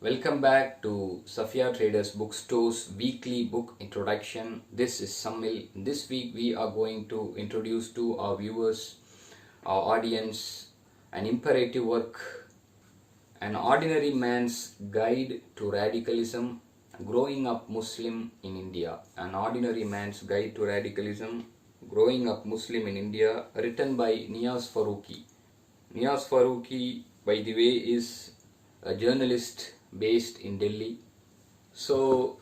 Welcome back to Safiyya Traders Bookstore's weekly book introduction. This is Samil. This week we are going to introduce to our viewers, our audience, an imperative work, An Ordinary Man's Guide to Radicalism, Growing Up Muslim in India. An Ordinary Man's Guide to Radicalism, Growing Up Muslim in India, written by Neyaz Farooquee. Neyaz Farooquee, by the way, is a journalist based in Delhi. So,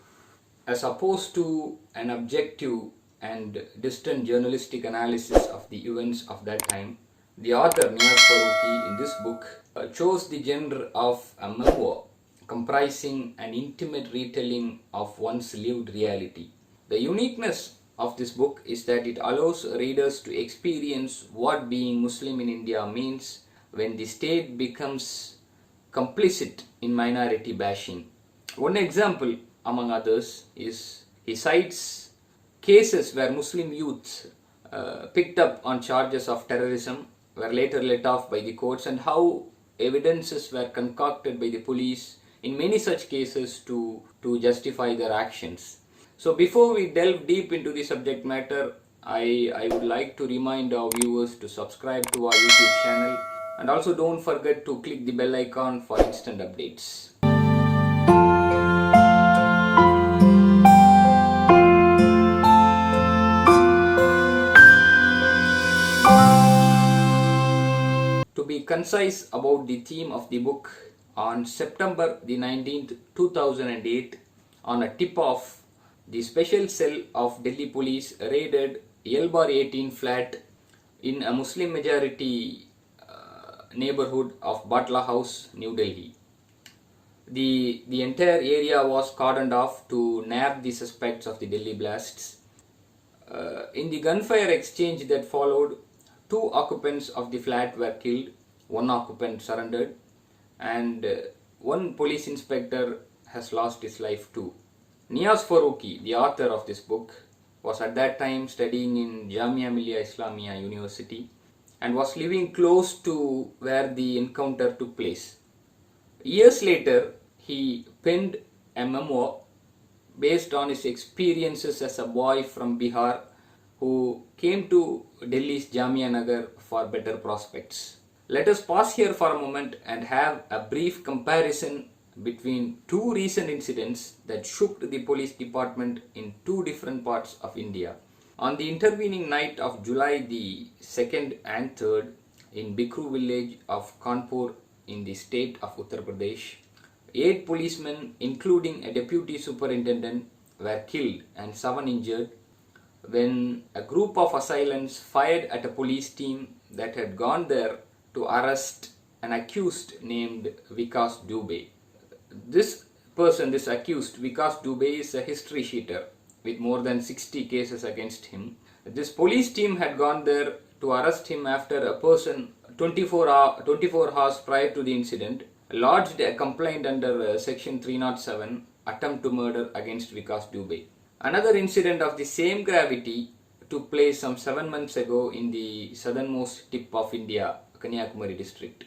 as opposed to an objective and distant journalistic analysis of the events of that time, the author Neyaz Farooquee in this book chose the genre of a memoir comprising an intimate retelling of one's lived reality. The uniqueness of this book is that it allows readers to experience what being Muslim in India means when the state becomes complicit in minority bashing. One example, among others, is he cites cases where Muslim youths picked up on charges of terrorism were later let off by the courts, and how evidences were concocted by the police in many such cases to justify their actions. So before we delve deep into the subject matter, I would like to remind our viewers to subscribe to our YouTube channel, and also don't forget to click the bell icon for instant updates. To be concise about the theme of the book, on September the 19th, 2008, on a tip-off, the special cell of Delhi police raided L-18 flat in a Muslim majority neighborhood of Batla House, New Delhi. The entire area was cordoned off to nab the suspects of the Delhi blasts. In the gunfire exchange that followed, 2 occupants of the flat were killed, 1 occupant surrendered, and 1 police inspector has lost his life too. Neyaz Farooquee, the author of this book, was at that time studying in Jamia Millia Islamia University and was living close to where the encounter took place. Years later, he penned a memoir based on his experiences as a boy from Bihar who came to Delhi's Jamia Nagar for better prospects. Let us pause here for a moment and have a brief comparison between 2 recent incidents that shook the police department in 2 different parts of India. On the intervening night of July the 2nd and 3rd in Bikru village of Kanpur in the state of Uttar Pradesh, 8 policemen including a deputy superintendent were killed and 7 injured when a group of assailants fired at a police team that had gone there to arrest an accused named Vikas Dubey. This accused, Vikas Dubey, is a history sheeter with more than 60 cases against him. This police team had gone there to arrest him after a person 24 hours prior to the incident lodged a complaint under section 307, attempt to murder, against Vikas Dubey. Another incident of the same gravity took place some 7 months ago in the southernmost tip of India, Kanyakumari district.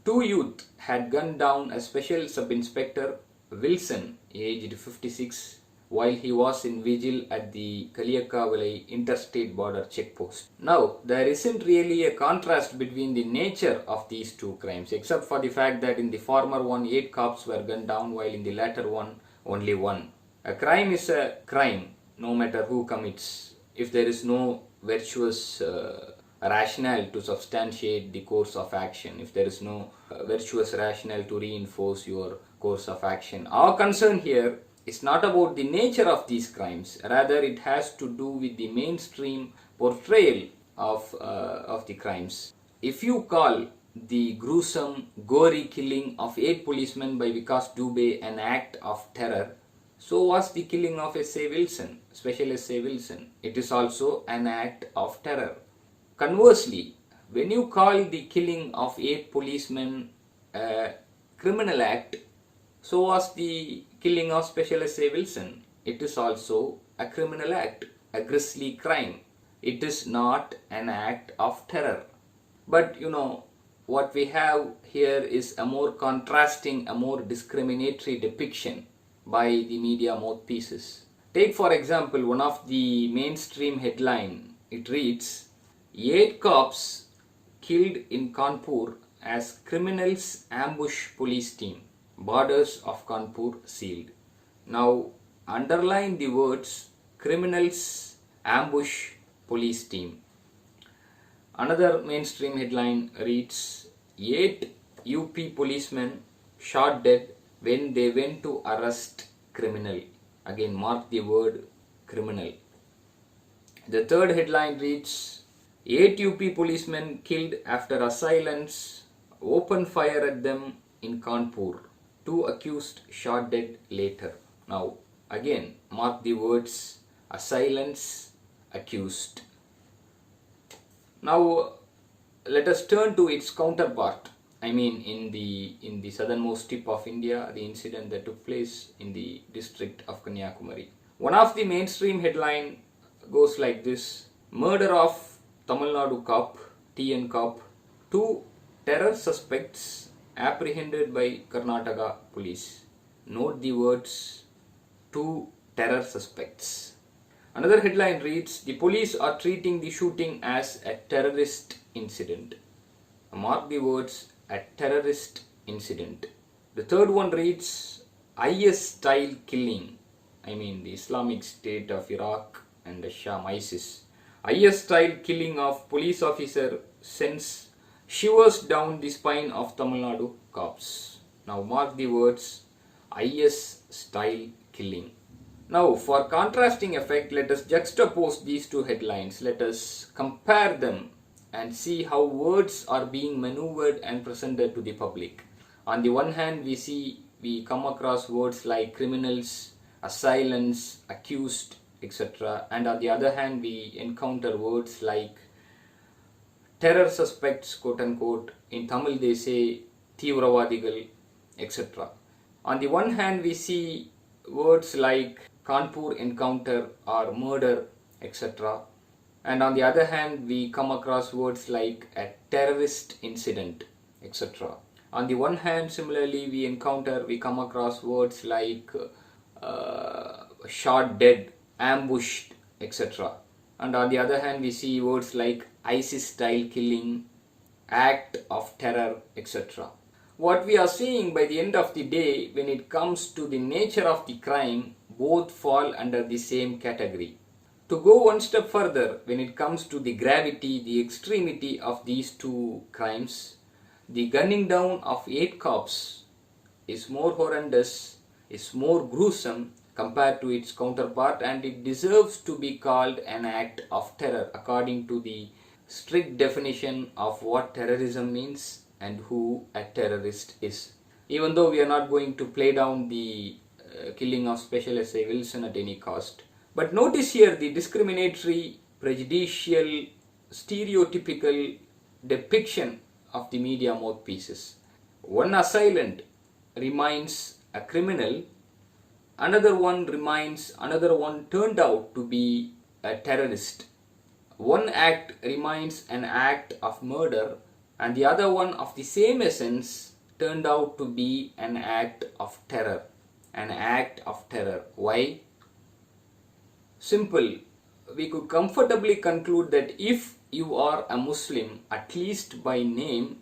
2 youth had gunned down a special sub-inspector, Wilson, aged 56, while he was in vigil at the Kaliyakkavalai interstate border checkpost. Now, there isn't really a contrast between the nature of these 2 crimes, except for the fact that in the former one, 8 cops were gunned down, while in the latter one, only 1. A crime is a crime, no matter who commits, if there is no virtuous rationale to substantiate the course of action, if there is no virtuous rationale to reinforce your course of action. Our concern here is not about the nature of these crimes, rather it has to do with the mainstream portrayal of the crimes. If you call the gruesome, gory killing of 8 policemen by Vikas Dubey an act of terror, so was the killing of S.A. Wilson, Special S.A. Wilson. It is also an act of terror. Conversely, when you call the killing of 8 policemen a criminal act, so was the killing of Special S.A. Wilson. It is also a criminal act, a grisly crime. It is not an act of terror. But what we have here is a more contrasting, a more discriminatory depiction by the media mouthpieces. Take for example one of the mainstream headline. It reads, 8 cops killed in Kanpur as criminals ambush police team. Borders of Kanpur sealed. Now underline the words criminals ambush police team. Another mainstream headline reads, 8 UP policemen shot dead when they went to arrest criminal. Again, mark the word criminal. The third headline reads, 8 UP policemen killed after assailants opened fire at them in Kanpur. 2 accused shot dead later. Now, again, mark the words assailants, accused. Now, let us turn to its counterpart. I mean, in the southernmost tip of India, the incident that took place in the district of Kanyakumari. One of the mainstream headline goes like this: murder of Tamil Nadu cop, TN cop, 2 terror suspects apprehended by Karnataka police. Note the words 2 terror suspects. Another headline reads, the police are treating the shooting as a terrorist incident. Mark the words a terrorist incident. The third one reads, IS style killing. I mean the Islamic State of Iraq and the Sham ISIS. IS style killing of police officer sends shivers down the spine of Tamil Nadu cops. Now mark the words IS style killing. Now for contrasting effect, let us juxtapose these two headlines. Let us compare them and see how words are being maneuvered and presented to the public. On the one hand, we come across words like criminals, assailants, accused, etc. And on the other hand, we encounter words like terror suspects, quote unquote. In Tamil they say Thivravadigal, etc. On the one hand, we see words like Kanpur encounter or murder, etc. And on the other hand, we come across words like a terrorist incident, etc. On the one hand, similarly, we come across words like shot dead, ambushed, etc. And on the other hand, we see words like ISIS style killing, act of terror, etc. What we are seeing by the end of the day, when it comes to the nature of the crime, both fall under the same category. To go one step further, when it comes to the gravity, the extremity of these two crimes, the gunning down of 8 cops is more horrendous, is more gruesome compared to its counterpart, and it deserves to be called an act of terror according to the strict definition of what terrorism means and who a terrorist is. Even though we are not going to play down the killing of Special S.I. Wilson at any cost. But notice here the discriminatory, prejudicial, stereotypical depiction of the media mouthpieces. One assailant remains a criminal, another one turned out to be a terrorist. One act remains an act of murder, and the other one of the same essence turned out to be an act of terror. An act of terror. Why? Simple. We could comfortably conclude that if you are a Muslim, at least by name,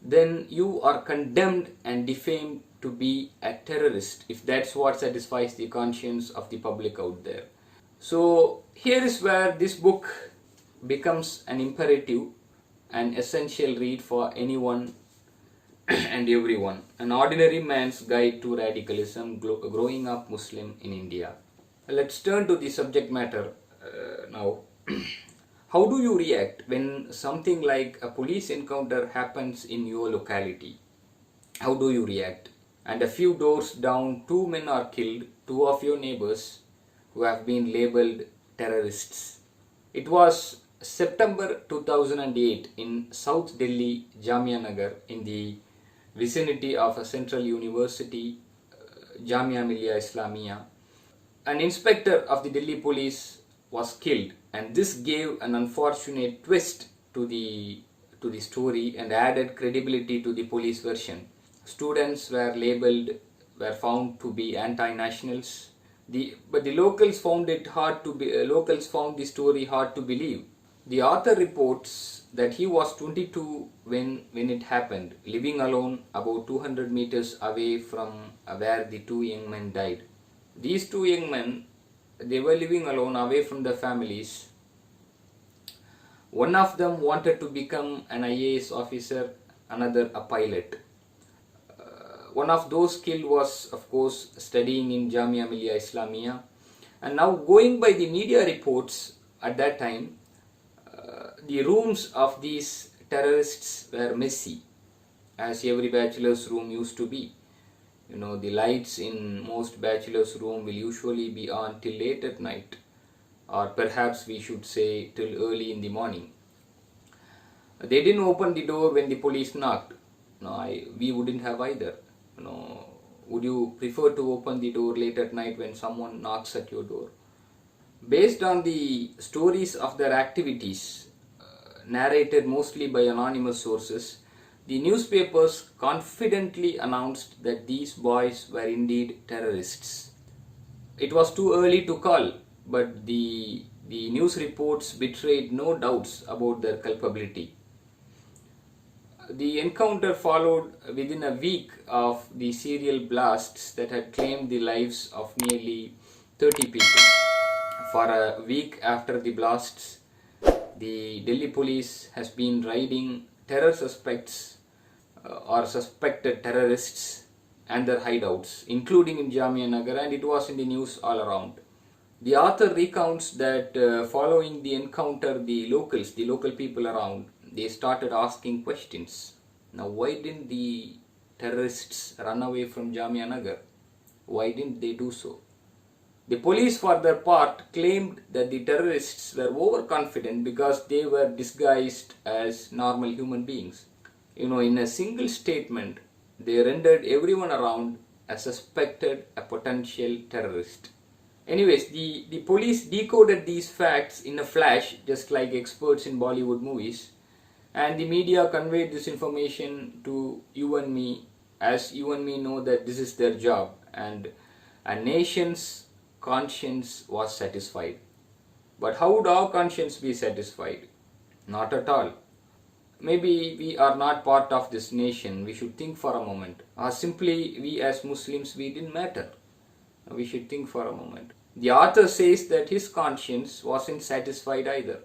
then you are condemned and defamed to be a terrorist, if that's what satisfies the conscience of the public out there. So here is where this book becomes an imperative, an essential read for anyone and everyone. An ordinary man's guide to radicalism, growing up Muslim in India. Let's turn to the subject matter now. How do you react when something like a police encounter happens in your locality? How do you react? And a few doors down, 2 men are killed, 2 of your neighbors who have been labeled terrorists. It was September 2008 in South Delhi, Jamia Nagar, in the vicinity of a central university, Jamia Millia Islamia. An inspector of the Delhi police was killed, and this gave an unfortunate twist to the to the story and added credibility to the police version. Students were found to be anti-nationals. But the locals found the story hard to believe. The author reports that he was 22 when it happened, living alone about 200 meters away from where the two young men died. These two young men, they were living alone away from their families. One of them wanted to become an IAS officer, another a pilot. One of those killed was, of course, studying in Jamia Millia Islamia. And now, going by the media reports at that time, the rooms of these terrorists were messy, as every bachelor's room used to be. The lights in most bachelor's room will usually be on till late at night, or perhaps we should say till early in the morning. They didn't open the door when the police knocked. No, we wouldn't have either. Would you prefer to open the door late at night when someone knocks at your door? Based on the stories of their activities, narrated mostly by anonymous sources, the newspapers confidently announced that these boys were indeed terrorists. It was too early to call, but the news reports betrayed no doubts about their culpability. The encounter followed within a week of the serial blasts that had claimed the lives of nearly 30 people. For a week after the blasts, the Delhi police has been raiding terror suspects or suspected terrorists and their hideouts, including in Jamia Nagar, and it was in the news all around. The author recounts that following the encounter, the local people around, they started asking questions. Now, why didn't the terrorists run away from Jamia Nagar? Why didn't they do so? The police, for their part, claimed that the terrorists were overconfident because they were disguised as normal human beings. In a single statement, they rendered everyone around as suspected a potential terrorist. Anyways, the police decoded these facts in a flash, just like experts in Bollywood movies, and the media conveyed this information to you and me, as you and me know that this is their job, and a nation's conscience was satisfied. But how would our conscience be satisfied? Not at all. Maybe we are not part of this nation, we should think for a moment. Or simply we as Muslims, we didn't matter. We should think for a moment. The author says that his conscience wasn't satisfied either.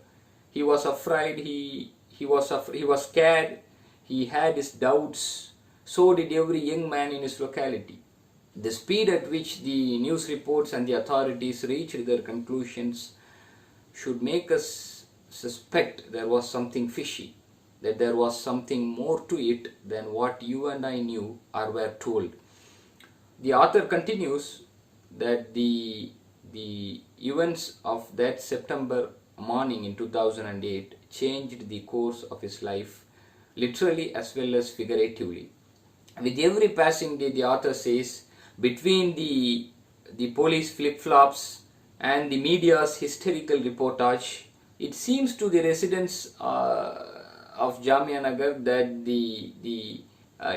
He was afraid, he was scared, he had his doubts. So did every young man in his locality. The speed at which the news reports and the authorities reached their conclusions should make us suspect there was something fishy, that there was something more to it than what you and I knew or were told. The author continues that the events of that September morning in 2008 changed the course of his life, literally as well as figuratively. With every passing day, the author says, between the police flip-flops and the media's hysterical reportage, it seems to the residents of Jamia Nagar that the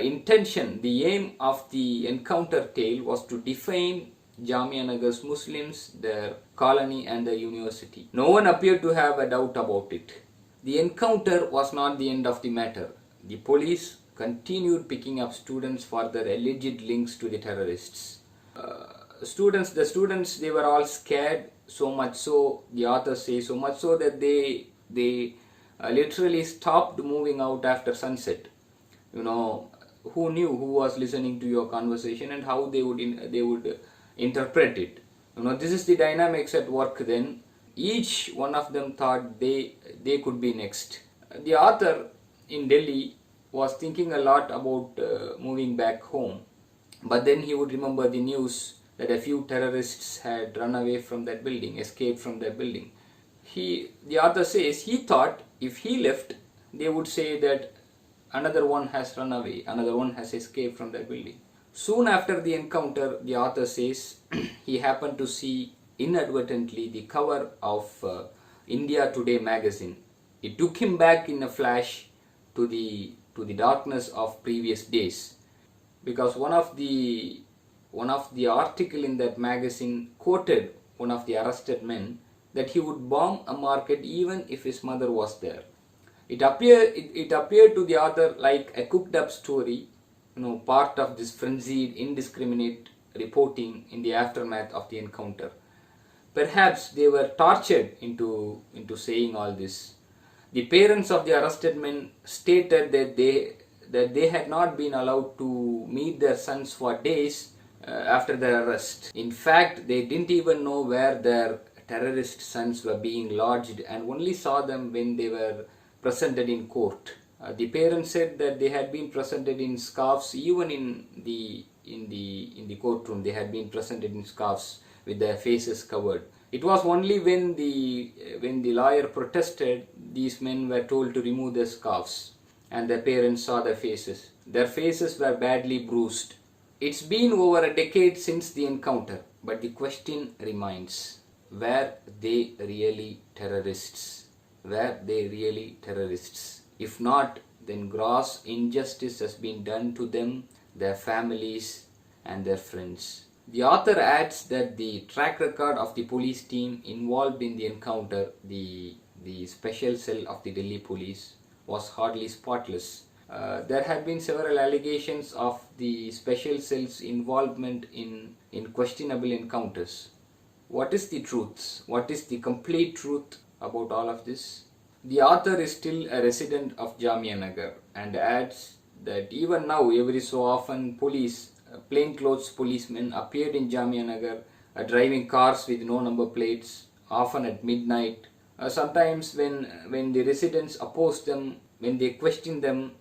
intention, the aim of the encounter tale was to defame Jamia Nagar's Muslims, their colony and their university. No one appeared to have a doubt about it. The encounter was not the end of the matter. The police continued picking up students for their alleged links to the terrorists. The students, they were all scared, so much so, the author says, so much so that they literally stopped moving out after sunset. Who knew who was listening to your conversation and how they would interpret it. This is the dynamics at work then. Each one of them thought they could be next. The author in Delhi was thinking a lot about moving back home, but then he would remember the news that a few terrorists had run away from that building, escaped from that building. The author says he thought if he left, they would say that another one has run away, another one has escaped from that building. Soon after the encounter, the author says he happened to see inadvertently the cover of India Today magazine. It took him back in a flash to the darkness of previous days, because one of the article in that magazine quoted one of the arrested men that he would bomb a market even if his mother was there. It appeared to the author like a cooked up story, part of this frenzied, indiscriminate reporting in the aftermath of the encounter. Perhaps they were tortured into saying all this. The parents of the arrested men stated that they had not been allowed to meet their sons for days after their arrest. In fact, they didn't even know where their terrorist sons were being lodged and only saw them when they were presented in court. The parents said that they had been presented in scarves, even in the courtroom. They had been presented in scarves with their faces covered. It was only when the lawyer protested, these men were told to remove their scarves, and their parents saw their faces. Their faces were badly bruised. It's been over a decade since the encounter, but the question remains: were they really terrorists? Were they really terrorists? If not, then gross injustice has been done to them, their families, and their friends. The author adds that the track record of the police team involved in the encounter, the special cell of the Delhi police, was hardly spotless. There had been several allegations of the special cell's involvement in questionable encounters. What is the truth? What is the complete truth about all of this? The author is still a resident of Jamia Nagar and adds that even now, every so often, plainclothes policemen appeared in Jamia Nagar, driving cars with no number plates, often at midnight. Sometimes when the residents opposed them, when they questioned them,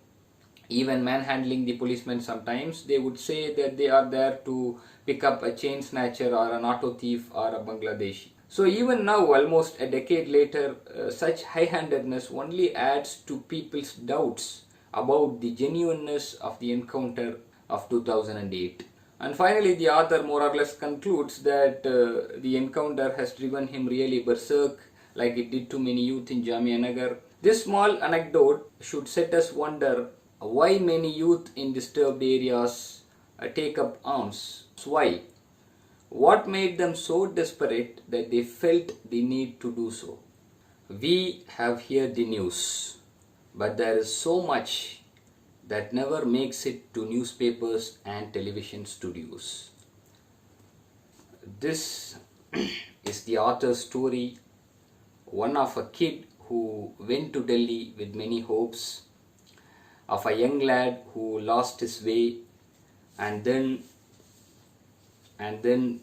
even manhandling the policemen, sometimes they would say that they are there to pick up a chain snatcher or an auto thief or a Bangladeshi. So even now, almost a decade later, such high-handedness only adds to people's doubts about the genuineness of the encounter of 2008. And finally, the author more or less concludes that the encounter has driven him really berserk, like it did to many youth in Jamia Nagar. This small anecdote should set us wonder why many youth in disturbed areas take up arms. Why? What made them so desperate that they felt the need to do so? We have heard the news, but there is so much that never makes it to newspapers and television studios. This is the author's story, one of a kid who went to Delhi with many hopes, of a young lad who lost his way and then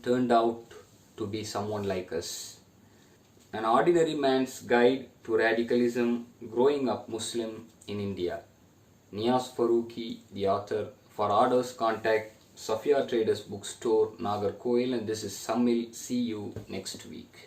turned out to be someone like us. An ordinary man's guide to radicalism, growing up Muslim in India. Neyaz Farooquee, the author. For orders, contact Safiyya Traders Bookstore, Nagarkoil, and this is Samil. See you next week.